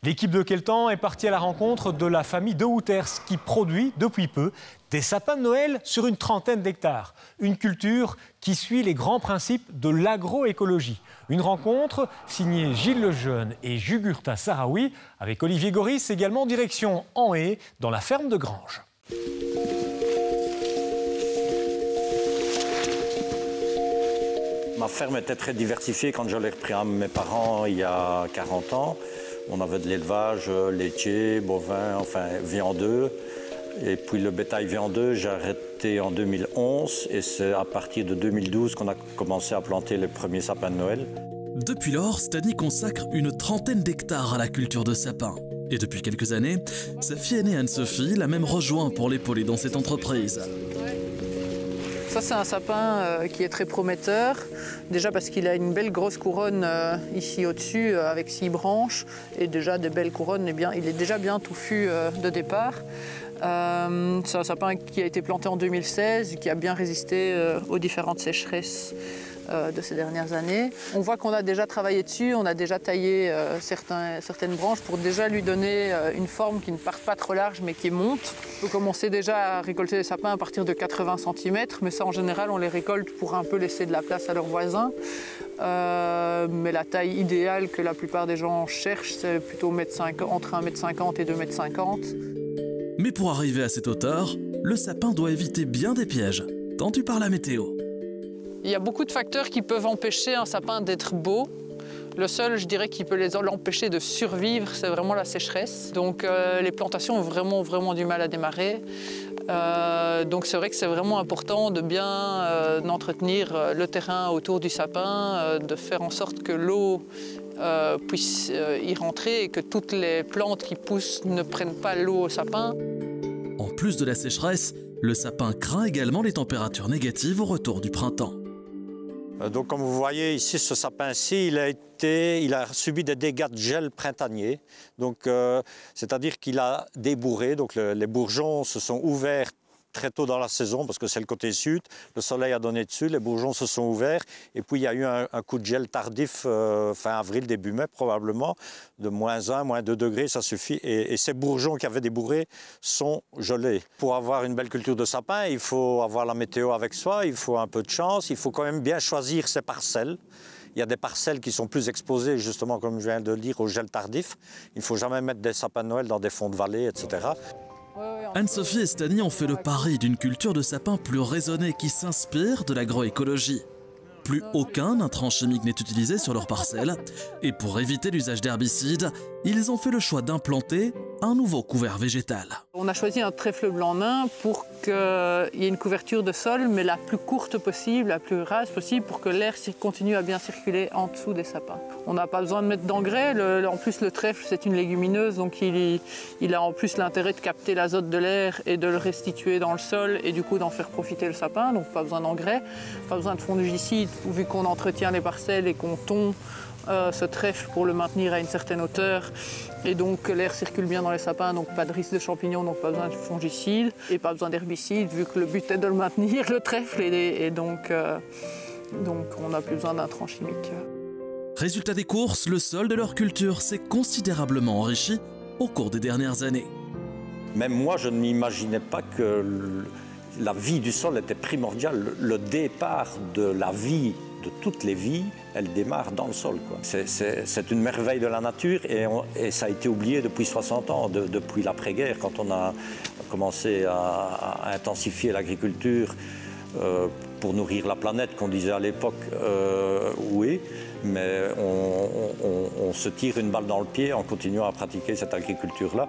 L'équipe de Quel Temps est partie à la rencontre de la famille de Houters qui produit depuis peu des sapins de Noël sur une trentaine d'hectares. Une culture qui suit les grands principes de l'agroécologie. Une rencontre signée Gilles Lejeune et Jugurtha Sahraoui avec Olivier Goris, également direction en Haye, dans la ferme de Granges. Ma ferme était très diversifiée quand je l'ai repris à mes parents il y a 40 ans. On avait de l'élevage laitier, bovin, enfin viandeux. Et puis le bétail viandeux, j'ai arrêté en 2011 et c'est à partir de 2012 qu'on a commencé à planter les premiers sapins de Noël. Depuis lors, Stani consacre une trentaine d'hectares à la culture de sapins. Et depuis quelques années, sa fille aînée Anne-Sophie l'a même rejoint pour l'épauler dans cette entreprise. Ça, c'est un sapin qui est très prometteur, déjà parce qu'il a une belle grosse couronne ici au-dessus avec 6 branches et déjà des belles couronnes, il est déjà bien touffu de départ. C'est un sapin qui a été planté en 2016, qui a bien résisté aux différentes sécheresses de ces dernières années. On voit qu'on a déjà travaillé dessus, on a déjà taillé certaines branches pour déjà lui donner une forme qui ne parte pas trop large mais qui monte. On peut commencer déjà à récolter les sapins à partir de 80 cm, mais ça en général on les récolte pour un peu laisser de la place à leurs voisins. Mais la taille idéale que la plupart des gens cherchent, c'est plutôt entre 1,50 m et 2,50 m. Mais pour arriver à cette hauteur, le sapin doit éviter bien des pièges, tendu par la météo. Il y a beaucoup de facteurs qui peuvent empêcher un sapin d'être beau. Le seul, je dirais, qui peut l'empêcher de survivre, c'est vraiment la sécheresse. Donc les plantations ont vraiment du mal à démarrer. Donc c'est vrai que c'est vraiment important de bien entretenir le terrain autour du sapin, de faire en sorte que l'eau puisse y rentrer et que toutes les plantes qui poussent ne prennent pas l'eau au sapin. En plus de la sécheresse, le sapin craint également les températures négatives au retour du printemps. Donc comme vous voyez ici, ce sapin-ci, il a subi des dégâts de gel printanier. Donc c'est-à-dire qu'il a débourré, donc les bourgeons se sont ouverts très tôt dans la saison, parce que c'est le côté sud, le soleil a donné dessus, les bourgeons se sont ouverts, et puis il y a eu un coup de gel tardif, fin avril, début mai probablement, de -1, -2 degrés, ça suffit, et ces bourgeons qui avaient débourré sont gelés. Pour avoir une belle culture de sapin, il faut avoir la météo avec soi, il faut un peu de chance, il faut quand même bien choisir ses parcelles. Il y a des parcelles qui sont plus exposées, justement, comme je viens de le dire, au gel tardif. Il ne faut jamais mettre des sapins de Noël dans des fonds de vallée, etc. Anne-Sophie et Stani ont fait le pari d'une culture de sapin plus raisonnée qui s'inspire de l'agroécologie. Plus aucun intrant chimique n'est utilisé sur leur parcelle. Et pour éviter l'usage d'herbicides, ils ont fait le choix d'implanter un nouveau couvert végétal. On a choisi un trèfle blanc nain pour qu'il y ait une couverture de sol, mais la plus courte possible, la plus rase possible, pour que l'air continue à bien circuler en dessous des sapins. On n'a pas besoin de mettre d'engrais. En plus, le trèfle, c'est une légumineuse, donc il a en plus l'intérêt de capter l'azote de l'air et de le restituer dans le sol, et du coup d'en faire profiter le sapin. Donc pas besoin d'engrais, pas besoin de fongicides, vu qu'on entretient les parcelles et qu'on tond ce trèfle pour le maintenir à une certaine hauteur, et donc que l'air circule bien dans les sapins, donc pas de risque de champignons, donc pas besoin de fongicides et pas besoin d'herbicides, vu que le but est de le maintenir, le trèfle, et donc on n'a plus besoin d'intrants chimiques. Résultat des courses, le sol de leur culture s'est considérablement enrichi au cours des dernières années. Même moi, je ne m'imaginais pas que la vie du sol était primordiale. Le départ de la vie, de toutes les vies, elle démarre dans le sol, quoi. C'est une merveille de la nature, et ça a été oublié depuis 60 ans, depuis l'après-guerre, quand on a commencé à intensifier l'agriculture pour nourrir la planète, qu'on disait à l'époque oui, mais on se tire une balle dans le pied en continuant à pratiquer cette agriculture-là.